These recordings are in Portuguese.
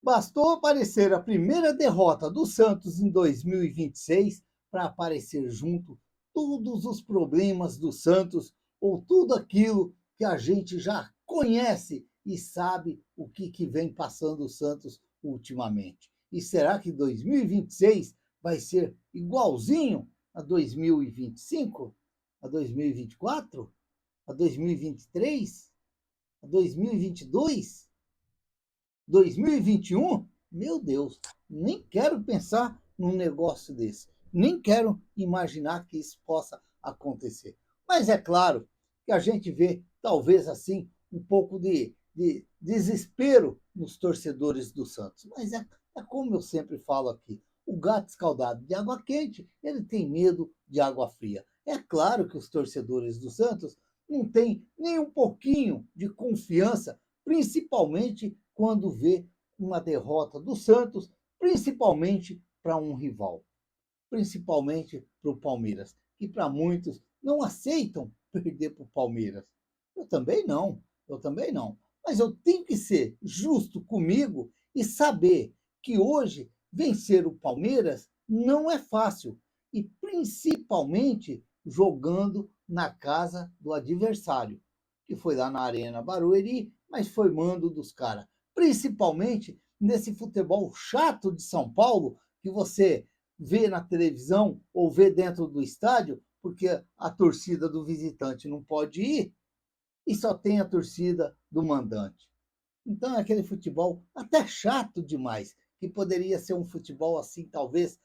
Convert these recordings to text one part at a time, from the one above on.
Bastou aparecer a primeira derrota do Santos em 2026 para aparecer junto todos os problemas do Santos ou tudo aquilo que a gente já conhece e sabe o que vem passando o Santos ultimamente. E será que 2026 vai ser igualzinho a 2025, a 2024, a 2023, a 2022? 2021? Meu Deus, nem quero pensar num negócio desse. Nem quero imaginar que isso possa acontecer. Mas é claro que a gente vê, talvez assim, um pouco de desespero nos torcedores do Santos. Mas é como eu sempre falo aqui: o gato escaldado de água quente, ele tem medo de água fria. É claro que os torcedores do Santos não têm nem um pouquinho de confiança, principalmente quando vê uma derrota do Santos, principalmente para um rival, principalmente para o Palmeiras, que para muitos não aceitam perder para o Palmeiras. Eu também não, eu também não. Mas eu tenho que ser justo comigo e saber que hoje vencer o Palmeiras não é fácil, e principalmente jogando na casa do adversário, que foi lá na Arena Barueri, mas foi mando dos caras. Principalmente nesse futebol chato de São Paulo, que você vê na televisão ou vê dentro do estádio, porque a torcida do visitante não pode ir e só tem a torcida do mandante. Então é aquele futebol até chato demais, que poderia ser um futebol assim, talvez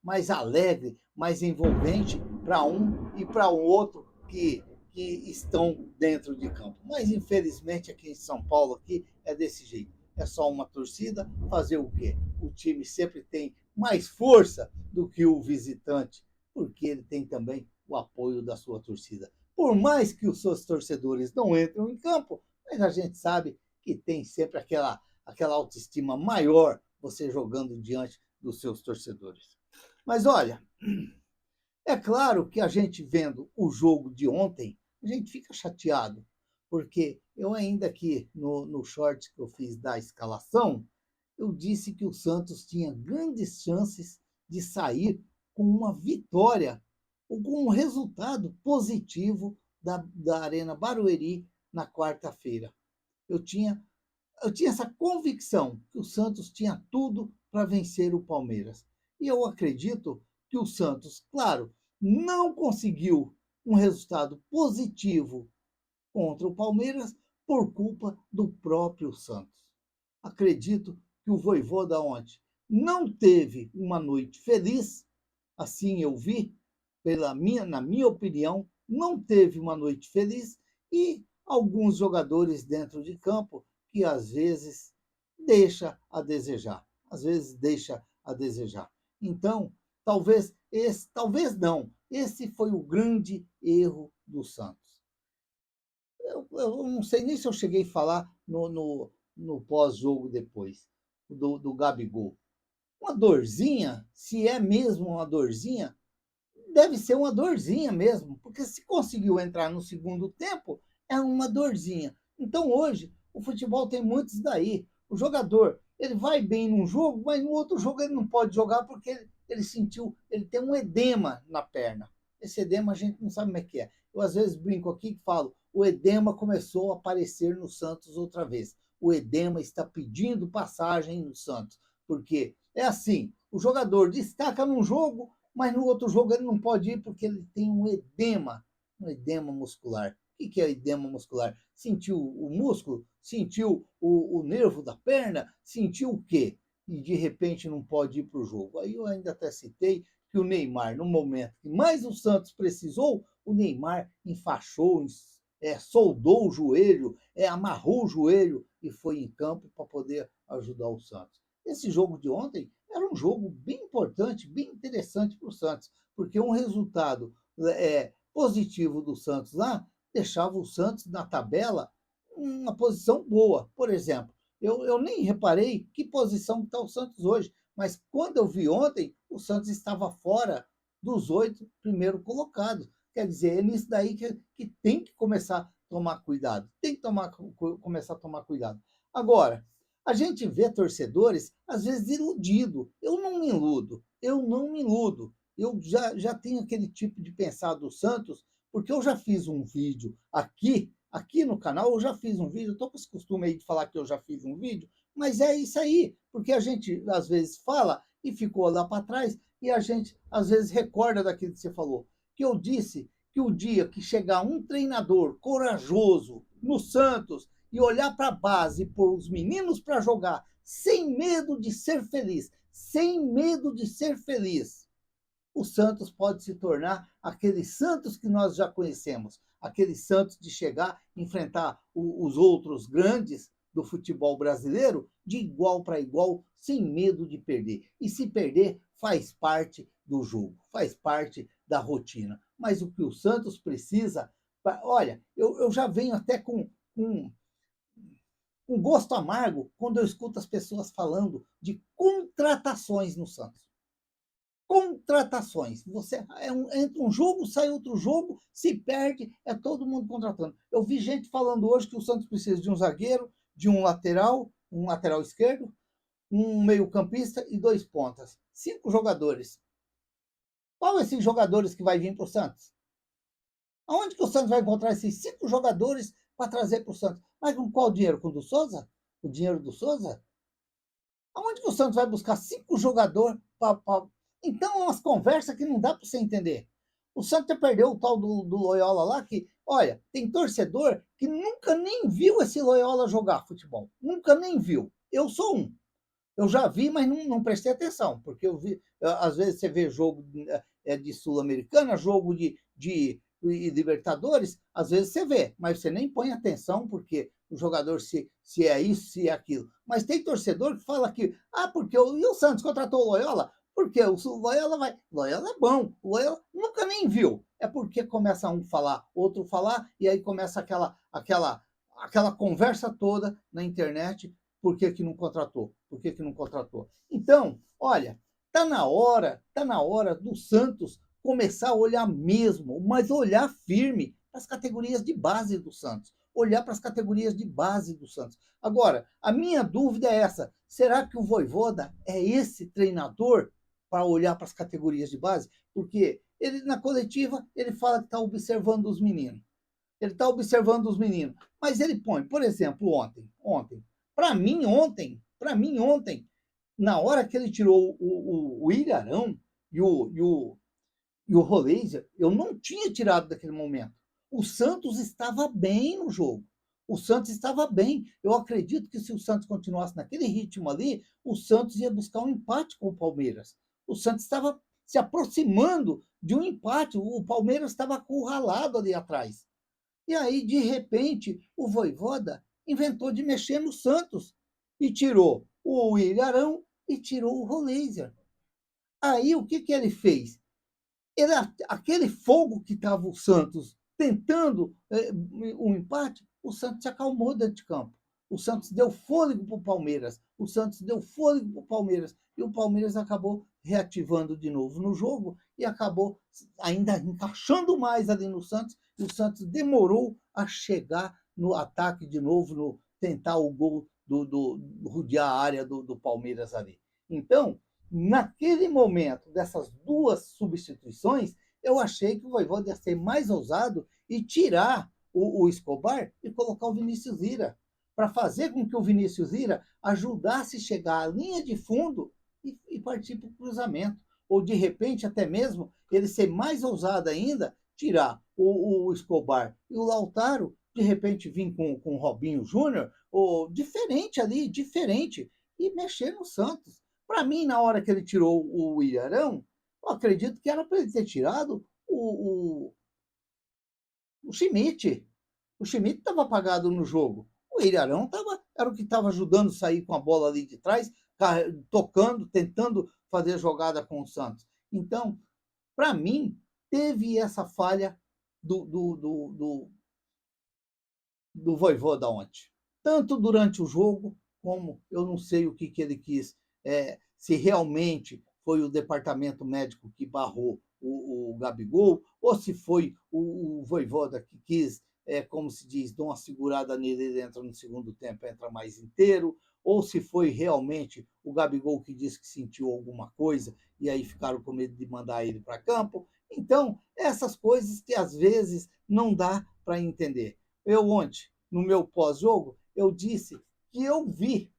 mais alegre, mais envolvente para um e para o outro que estão dentro de campo. Mas infelizmente aqui em São Paulo aqui é desse jeito. É só uma torcida, fazer o quê? O time sempre tem mais força do que o visitante, porque ele tem também o apoio da sua torcida. Por mais que os seus torcedores não entrem em campo, mas a gente sabe que tem sempre aquela autoestima maior você jogando diante dos seus torcedores. Mas olha, é claro que a gente vendo o jogo de ontem, a gente fica chateado, porque eu ainda aqui no short que eu fiz da escalação, eu disse que o Santos tinha grandes chances de sair com uma vitória ou com um resultado positivo da Arena Barueri na quarta-feira. Eu tinha eu tinha essa convicção que o Santos tinha tudo para vencer o Palmeiras. E eu acredito que o Santos, claro, não conseguiu um resultado positivo contra o Palmeiras por culpa do próprio Santos. Acredito que o Vojvoda ontem não teve uma noite feliz, assim eu vi, na minha opinião, não teve uma noite feliz e alguns jogadores dentro de campo que às vezes deixa a desejar, às vezes deixa a desejar. Então, talvez não, esse foi o grande erro do Santos. Eu não sei nem se eu cheguei a falar no pós-jogo depois, do Gabigol. Uma dorzinha, se é mesmo uma dorzinha, deve ser uma dorzinha mesmo, porque se conseguiu entrar no segundo tempo, é uma dorzinha. Então hoje, o futebol tem muitos daí. O jogador, ele vai bem num jogo, mas no outro jogo ele não pode jogar porque ele sentiu, ele tem um edema na perna. Esse edema a gente não sabe como é que é. Eu às vezes brinco aqui e falo, o edema começou a aparecer no Santos outra vez. O edema está pedindo passagem no Santos, porque é assim, o jogador destaca num jogo, mas no outro jogo ele não pode ir porque ele tem um edema muscular. O que é edema muscular? Sentiu o músculo? Sentiu o nervo da perna? Sentiu o quê? E de repente não pode ir para o jogo. Aí eu ainda até citei que o Neymar, no momento que mais o Santos precisou, o Neymar enfaixou, soldou o joelho, amarrou o joelho e foi em campo para poder ajudar o Santos. Esse jogo de ontem era um jogo bem importante, bem interessante para o Santos, porque um resultado positivo do Santos lá deixava o Santos na tabela uma posição boa. Por exemplo, eu nem reparei que posição está o Santos hoje, mas quando eu vi ontem, o Santos estava fora dos 8 primeiros colocados. Quer dizer, é nisso daí que tem que começar a tomar cuidado. Tem que começar a tomar cuidado. Agora, A gente vê torcedores, às vezes, iludido. Eu não me iludo, eu não me iludo. Eu já tenho aquele tipo de pensar do Santos, porque eu já fiz um vídeo aqui no canal, eu já fiz um vídeo, estou com esse costume aí de falar que eu já fiz um vídeo, mas é isso aí, porque a gente, às vezes, fala e ficou lá para trás, e a gente, às vezes, recorda daquilo que você falou. Que eu disse que o dia que chegar um treinador corajoso no Santos e olhar para a base e pôr os meninos para jogar sem medo de ser feliz, sem medo de ser feliz, o Santos pode se tornar aquele Santos que nós já conhecemos, aquele Santos de chegar, enfrentar os outros grandes do futebol brasileiro de igual para igual, sem medo de perder. E se perder, faz parte do jogo, faz parte da rotina. Mas o que o Santos precisa, olha, eu já venho até com um gosto amargo quando eu escuto as pessoas falando de contratações no Santos. Contratações. Você entra um jogo, sai outro jogo, se perde, é todo mundo contratando. Eu vi gente falando hoje que o Santos precisa de um zagueiro, de um lateral esquerdo, um meio-campista e 2 pontas. 5 jogadores. Qual esses jogadores que vai vir para o Santos? Aonde que o Santos vai encontrar esses 5 jogadores para trazer para o Santos? Mas com qual dinheiro? Com o do Souza? O dinheiro do Souza? Aonde que o Santos vai buscar 5 jogadores para. Então, é umas conversas que não dá para você entender. O Santos já perdeu o tal do Loyola lá, que, olha, tem torcedor que nunca nem viu esse Loyola jogar futebol. Nunca nem viu. Eu sou um. Eu já vi, mas não prestei atenção, porque eu vi, às vezes você vê jogo de Sul-Americana, jogo de Libertadores, às vezes você vê, mas você nem põe atenção, porque o jogador se é isso, se é aquilo. Mas tem torcedor que fala que, porque e o Santos contratou o Loyola? Porque o Loyola vai. Loyola é bom, o Loyola nunca nem viu. É porque começa um falar, outro falar, e aí começa aquela conversa toda na internet. Por que, que não contratou? Por que, que não contratou? Então, olha, tá na hora do Santos começar a olhar mesmo, mas olhar firme para as categorias de base do Santos. Olhar para as categorias de base do Santos. Agora, a minha dúvida é essa: será que o Vojvoda é esse treinador para olhar para as categorias de base? Porque ele, na coletiva, ele fala que está observando os meninos. Ele está observando os meninos. Mas ele põe, por exemplo, ontem. Para mim, ontem, na hora que ele tirou o Ilharão e o Roleiser, eu não tinha tirado daquele momento. O Santos estava bem no jogo. O Santos estava bem. Eu acredito que se o Santos continuasse naquele ritmo ali, o Santos ia buscar um empate com o Palmeiras. O Santos estava se aproximando de um empate. O Palmeiras estava acurralado ali atrás. E aí, de repente, o Vojvoda inventou de mexer no Santos e tirou o Ilharão e tirou o Roleiser. Aí, o que ele fez? Aquele fogo que estava o Santos tentando um empate, o Santos se acalmou dentro de campo. O Santos deu fôlego para o Palmeiras. O Santos deu fôlego para o Palmeiras. E o Palmeiras acabou reativando de novo no jogo e acabou ainda encaixando mais ali no Santos. E o Santos demorou a chegar no ataque de novo, no tentar o gol rodear a área do Palmeiras ali. Então, naquele momento dessas 2 substituições, eu achei que o Vojvoda ia ser mais ousado e tirar o Escobar e colocar o Vinícius Ira, para fazer com que o Vinícius Ira ajudasse a chegar à linha de fundo e partir para o cruzamento. Ou, de repente, até mesmo, ele ser mais ousado ainda, tirar o Escobar e o Lautaro, de repente vir com o Robinho Júnior, ou diferente ali, diferente, e mexer no Santos. Para mim, na hora que ele tirou o Ilharão, eu acredito que era para ele ter tirado o Schmidt. O Schmidt estava apagado no jogo. O Ilharão era o que estava ajudando a sair com a bola ali de trás, tocando, tentando fazer jogada com o Santos. Então, para mim, teve essa falha do Vojvoda ontem. Tanto durante o jogo, como eu não sei o que ele quis, se realmente foi o departamento médico que barrou o Gabigol, ou se foi o Vojvoda que quis, como se diz, dar uma segurada nele, ele entra no segundo tempo, entra mais inteiro, ou se foi realmente o Gabigol que disse que sentiu alguma coisa e aí ficaram com medo de mandar ele para campo. Então, essas coisas que às vezes não dá para entender. Eu ontem, no meu pós-jogo, eu disse que eu vi,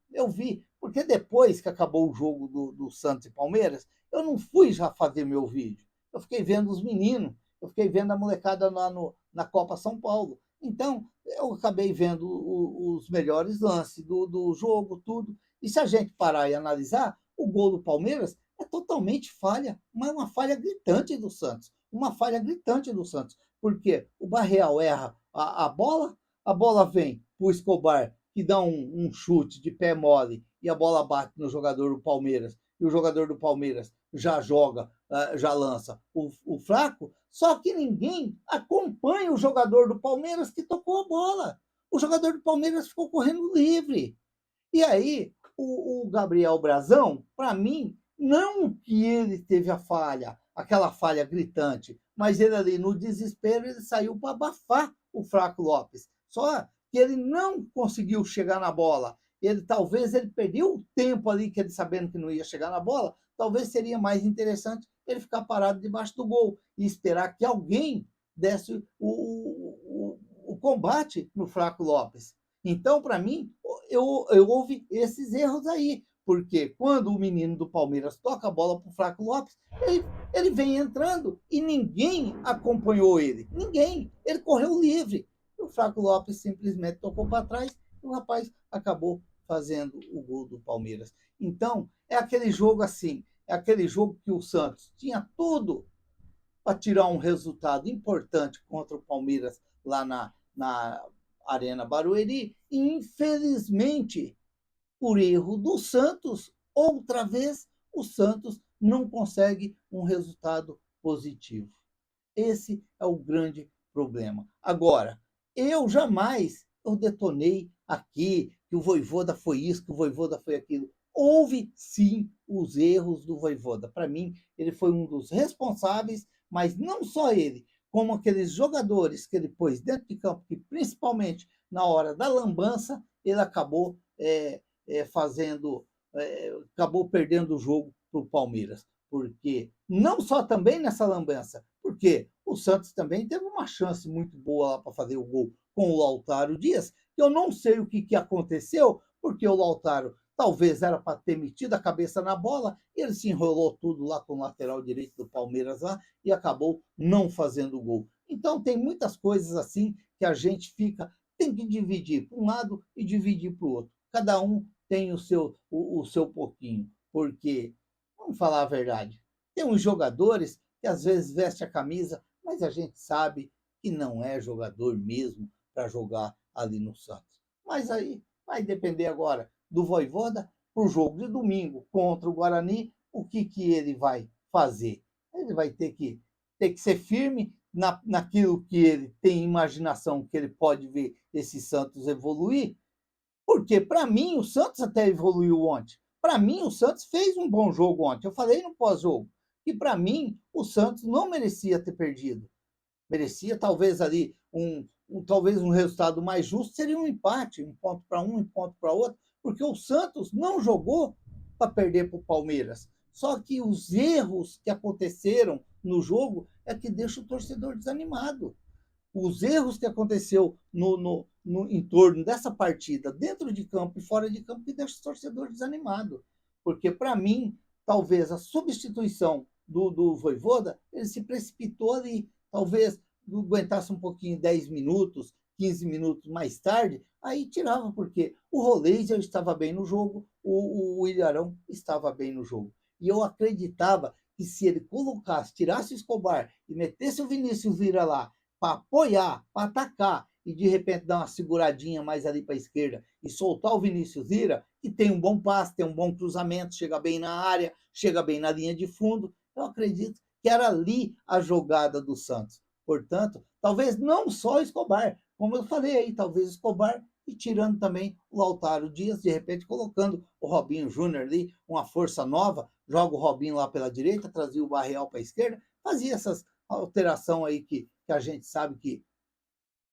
porque depois que acabou o jogo do Santos e Palmeiras, eu não fui já fazer meu vídeo. Eu fiquei vendo os meninos, eu fiquei vendo a molecada lá na Copa São Paulo. Então, eu acabei vendo os melhores lances do jogo, tudo. E se a gente parar e analisar, o gol do Palmeiras é totalmente falha, mas uma falha gritante do Santos. Uma falha gritante do Santos. Porque o Barreal erra a bola vem para o Escobar, que dá um chute de pé mole e a bola bate no jogador do Palmeiras. E o jogador do Palmeiras já joga, já lança o fraco, só que ninguém acompanha o jogador do Palmeiras que tocou a bola. O jogador do Palmeiras ficou correndo livre. E aí, o Gabriel Brazão, para mim, não que ele teve a falha, aquela falha gritante, mas ele ali no desespero ele saiu para abafar o Flaco Lopes. Só que ele não conseguiu chegar na bola. Talvez ele perdeu o tempo ali que ele sabendo que não ia chegar na bola. Talvez seria mais interessante ele ficar parado debaixo do gol e esperar que alguém desse o combate no Flaco Lopes. Então, para mim, eu houve esses erros aí. Porque quando o menino do Palmeiras toca a bola para o Flaco Lopes, ele vem entrando e ninguém acompanhou ele. Ninguém. Ele correu livre. E o Flaco Lopes simplesmente tocou para trás e o rapaz acabou fazendo o gol do Palmeiras. Então, é aquele jogo assim. É aquele jogo que o Santos tinha tudo para tirar um resultado importante contra o Palmeiras lá na Arena Barueri. E, infelizmente, por erro do Santos, outra vez, o Santos não consegue um resultado positivo. Esse é o grande problema. Agora, eu detonei aqui que o Vojvoda foi isso, que o Vojvoda foi aquilo. Houve, sim, os erros do Vojvoda. Para mim, ele foi um dos responsáveis, mas não só ele, como aqueles jogadores que ele pôs dentro de campo, que principalmente na hora da lambança, ele acabou acabou perdendo o jogo para o Palmeiras. Porque não só também nessa lambança, porque o Santos também teve uma chance muito boa lá para fazer o gol com o Lautaro Dias. Eu não sei o que aconteceu, porque o Lautaro talvez era para ter metido a cabeça na bola, ele se enrolou tudo lá com o lateral direito do Palmeiras lá e acabou não fazendo o gol. Então tem muitas coisas assim que a gente tem que dividir para um lado e dividir para o outro. Cada um tem o seu pouquinho, porque, vamos falar a verdade, tem uns jogadores que às vezes veste a camisa, mas a gente sabe que não é jogador mesmo para jogar ali no Santos. Mas aí vai depender agora do Vojvoda para o jogo de domingo contra o Guarani, o que ele vai fazer. Ele vai ter que ser firme naquilo que ele tem imaginação, que ele pode ver esse Santos evoluir, porque, para mim, o Santos até evoluiu ontem. Para mim, o Santos fez um bom jogo ontem. Eu falei no pós-jogo. E, para mim, o Santos não merecia ter perdido. Merecia, talvez, ali, talvez um resultado mais justo seria um empate, um ponto para um ponto para outro, porque o Santos não jogou para perder para o Palmeiras. Só que os erros que aconteceram no jogo é que deixa o torcedor desanimado. Os erros que aconteceu no entorno dessa partida, dentro de campo e fora de campo, que deixa o torcedor desanimado. Porque, para mim, talvez a substituição do Vojvoda, ele se precipitou ali. Talvez aguentasse um pouquinho 10 minutos, 15 minutos mais tarde, aí tirava, porque o Rolês estava bem no jogo, o Ilharão estava bem no jogo. E eu acreditava que se ele tirasse o Escobar e metesse o Vinícius Lira lá, para apoiar, para atacar e de repente dar uma seguradinha mais ali para a esquerda e soltar o Vinícius Lira, que tem um bom passe, tem um bom cruzamento, chega bem na área, chega bem na linha de fundo, eu acredito que era ali a jogada do Santos. Portanto, talvez não só o Escobar, como eu falei aí, talvez o Escobar e tirando também o Lautaro Dias, de repente colocando o Robinho Júnior ali, uma força nova, joga o Robinho lá pela direita, trazia o Barreal para a esquerda, fazia essas alteração aí que a gente sabe que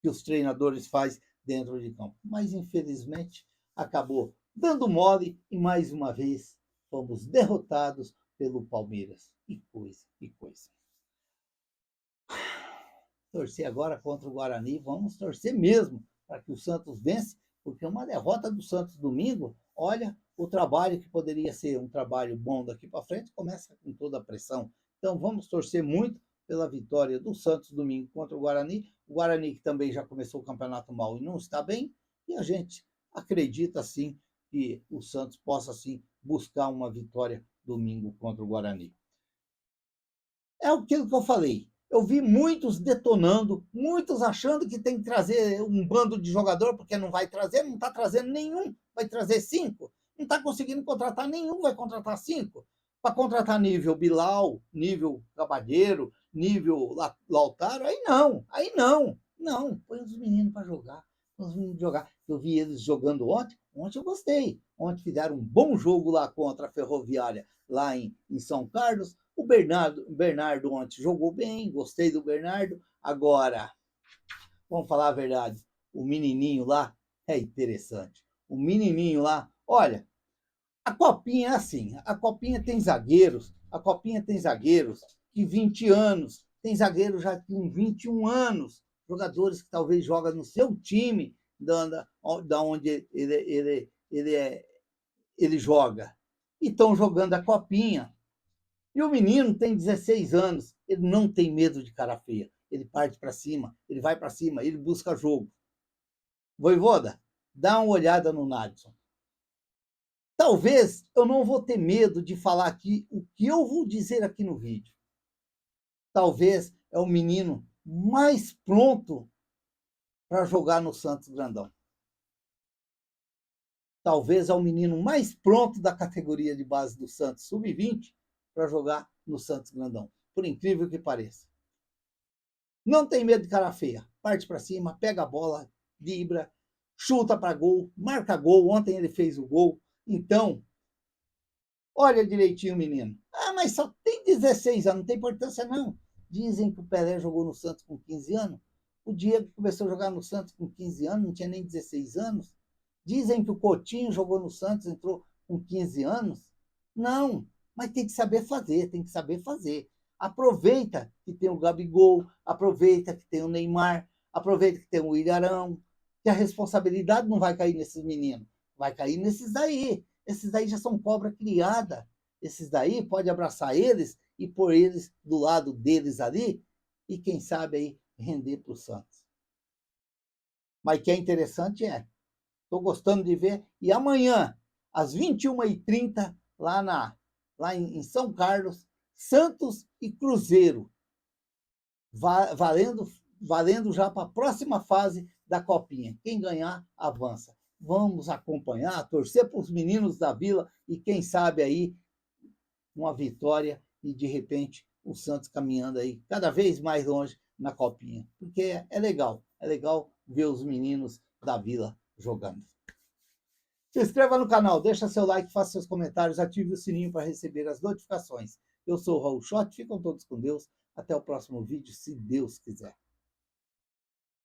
os treinadores fazem dentro de campo. Mas, infelizmente, acabou dando mole e mais uma vez fomos derrotados pelo Palmeiras. Que coisa, que coisa. Torcer agora contra o Guarani, vamos torcer mesmo para que o Santos vence, porque uma derrota do Santos domingo, olha, o trabalho que poderia ser um trabalho bom daqui para frente começa com toda a pressão. Então vamos torcer muito pela vitória do Santos domingo contra o Guarani que também já começou o campeonato mal e não está bem, e a gente acredita sim que o Santos possa sim buscar uma vitória domingo contra o Guarani. É aquilo que eu falei. Eu vi muitos detonando, muitos achando que tem que trazer um bando de jogador, porque não vai trazer, não está trazendo nenhum, vai trazer 5. Não está conseguindo contratar nenhum, vai contratar 5. Para contratar nível Bilal, nível Cabalheiro, nível Lautaro, aí não, põe os meninos para jogar. Os meninos jogar. Eu vi eles jogando ontem eu gostei. Ontem fizeram um bom jogo lá contra a Ferroviária, lá em São Carlos. O Bernardo ontem jogou bem, gostei do Bernardo. Agora, vamos falar a verdade, o menininho lá é interessante. O menininho lá, olha, a Copinha é assim, a Copinha tem zagueiros que 20 anos, tem zagueiros já com 21 anos, jogadores que talvez jogam no seu time, da onde ele joga, e estão jogando a Copinha. E o menino tem 16 anos, ele não tem medo de cara feia. Ele parte para cima, ele vai para cima, ele busca jogo. Voivoda, dá uma olhada no Nadson. Talvez eu não vou ter medo de falar aqui o que eu vou dizer aqui no vídeo. Talvez é o menino mais pronto para jogar no Santos Grandão. Talvez é o menino mais pronto da categoria de base do Santos Sub-20 para jogar no Santos Grandão, por incrível que pareça. Não tem medo de cara feia, parte para cima, pega a bola, vibra, chuta para gol, marca gol. Ontem ele fez o gol. Então, olha direitinho, menino. Ah, mas só tem 16 anos, não tem importância não. Dizem que o Pelé jogou no Santos com 15 anos. O Diego começou a jogar no Santos com 15 anos, não tinha nem 16 anos. Dizem que o Coutinho jogou no Santos, entrou com 15 anos. Não, mas tem que saber fazer, tem que saber fazer. Aproveita que tem o Gabigol, aproveita que tem o Neymar, aproveita que tem o Ilharão, que a responsabilidade não vai cair nesses meninos, vai cair nesses daí. Esses daí já são cobra criada. Esses daí pode abraçar eles e pôr eles do lado deles ali e quem sabe aí render para o Santos. Mas o que é interessante estou gostando de ver, e amanhã, às 21h30, lá em São Carlos, Santos e Cruzeiro, valendo já para a próxima fase da Copinha. Quem ganhar, avança. Vamos acompanhar, torcer para os meninos da Vila e quem sabe aí uma vitória e de repente o Santos caminhando aí cada vez mais longe na Copinha. Porque é legal ver os meninos da Vila jogando. Se inscreva no canal, deixa seu like, faça seus comentários, ative o sininho para receber as notificações. Eu sou o Raul Schott, ficam todos com Deus. Até o próximo vídeo, se Deus quiser.